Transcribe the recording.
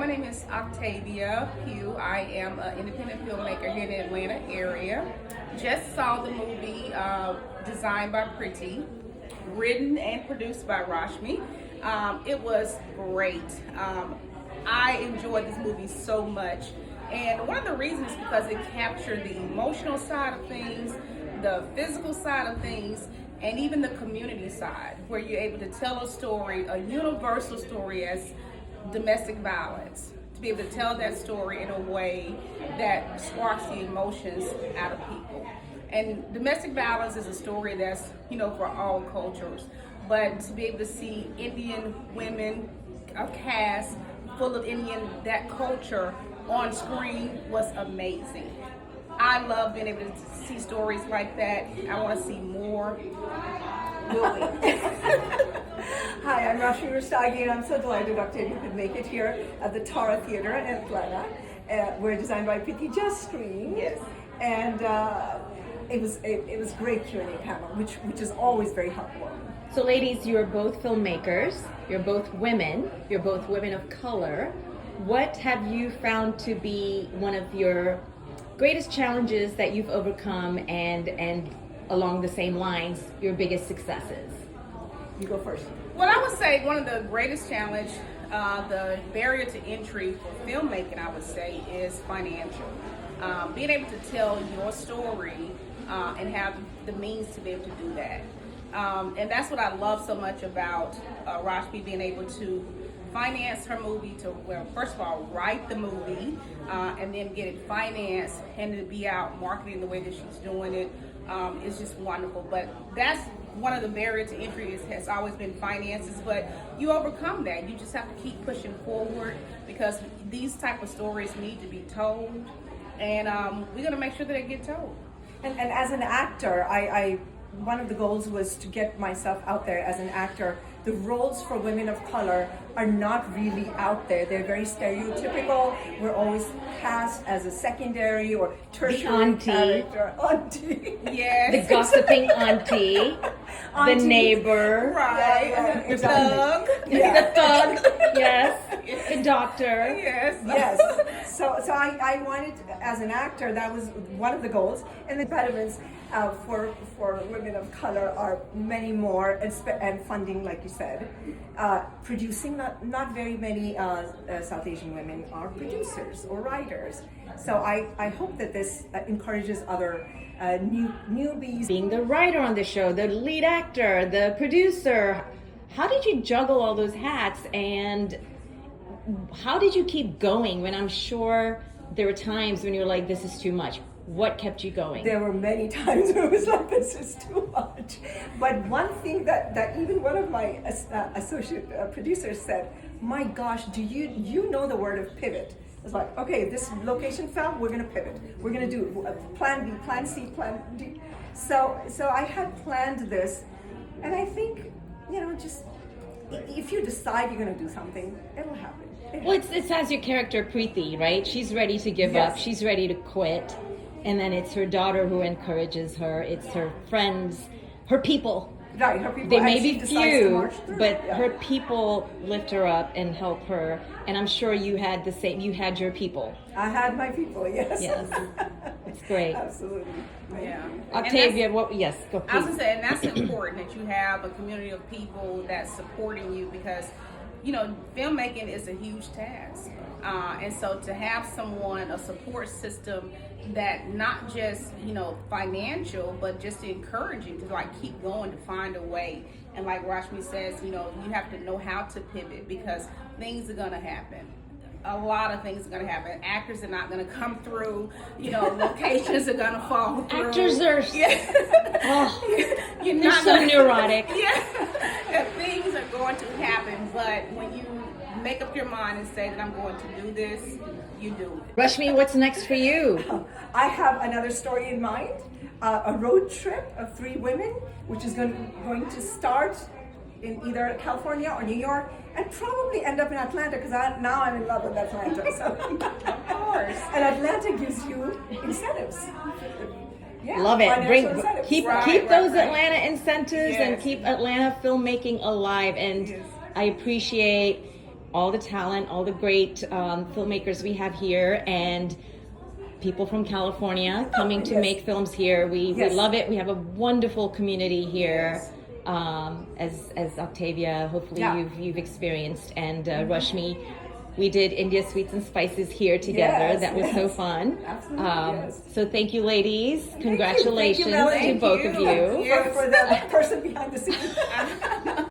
my name is Octavia Pugh. I am an independent filmmaker here in the Atlanta area. Just saw the movie designed by Pretty, written and produced by Rashmi. It was great. I enjoyed this movie so much. And one of the reasons is because it captured the emotional side of things, the physical side of things, and even the community side, where you're able to tell a story, a universal story as domestic violence, to be able to tell that story in a way that sparks the emotions out of people. And domestic violence is a story that's, for all cultures, but to be able to see Indian women, a cast full of that culture on screen was amazing. I love being able to see stories like that. I want to see more. Hi, I'm Rashmi Rustagi, and I'm so delighted Octavia could make it here at the Tara Theater in Atlanta. We're designed by Pretty Just Screen. Yes. And it was great Q&A panel, which is always very helpful. So ladies, you're both filmmakers, you're both women of color. What have you found to be one of your greatest challenges that you've overcome, and along the same lines, your biggest successes? You go first. Well, I would say one of the greatest challenge, the barrier to entry for filmmaking, I would say, is financial. Being able to tell your story and have the means to be able to do that. And that's what I love so much about Rashmi being able to finance her movie, to, well, first of all, write the movie, and then get it financed, and to be out marketing the way that she's doing it is just wonderful. But that's one of the barriers to entry has always been finances, but you overcome that. You just have to keep pushing forward, because these type of stories need to be told, and we're going to make sure that they get told. And as an actor, I one of the goals was to get myself out there as an actor. The roles for women of color are not really out there. They're very stereotypical. We're always cast as a secondary or tertiary character. Auntie. Yes. The gossiping auntie, the neighbor, Right. The thug. the thug, yes, the doctor. Yes. Yes. So I wanted, as an actor, that was one of the goals. And the impediments for women of color are many more, and funding, like you said. Producing, not very many South Asian women are producers or writers. So I hope that this encourages other newbies. Being the writer on the show, the lead actor, the producer, how did you juggle all those hats, and how did you keep going when I'm sure there were times when you were like, this is too much? What kept you going? There were many times where it was like, this is too much. But one thing that even one of my associate producers said, my gosh, do you know the word of pivot? It's like, okay, this location fell, we're going to pivot. We're going to do plan B, plan C, plan D. So I had planned this, and I think, just if you decide you're going to do something, it'll happen. Well, it's as your character Preeti, right? She's ready to give up. She's ready to quit. And then it's her daughter who encourages her. It's her friends, her people. Right, her people. They may be few, but yeah. her people lift her up and help her. And I'm sure you had the same. You had your people. I had my people, yes. Yes, it's great. Absolutely. Yeah. Octavia, yes, go please. I was going to say, and that's important that you have a community of people that's supporting you, because filmmaking is a huge task. And so to have someone, a support system that not just, financial, but just encouraging to keep going, to find a way. And like Rashmi says, you have to know how to pivot, because things are going to happen. A lot of things are going to happen. Actors are not going to come through. Locations are going to fall through. Actors are they're so neurotic. Yeah, things are going to happen, but when you make up your mind and say that I'm going to do this, you do it. Rashmi, what's next for you? I have another story in mind, a road trip of 3 women, which is going to start in either California or New York, and probably end up in Atlanta, because now I'm in love with Atlanta. So. Of course. And Atlanta gives you incentives. Yeah, love it. Keep those right. Atlanta incentives, Yes. and keep Atlanta filmmaking alive. And Yes. I appreciate all the talent, all the great filmmakers we have here, and people from California coming to Yes. make films here. We Yes. love it. We have a wonderful community here. As Octavia, hopefully Yeah. you've experienced, and Rashmi, we did India Sweets and Spices here together. Yes, that was so yes. fun. Absolutely, yes. So thank you, ladies. Thank Congratulations you, Melanie. to both Thank of you. you. Yes. For the person behind the scenes.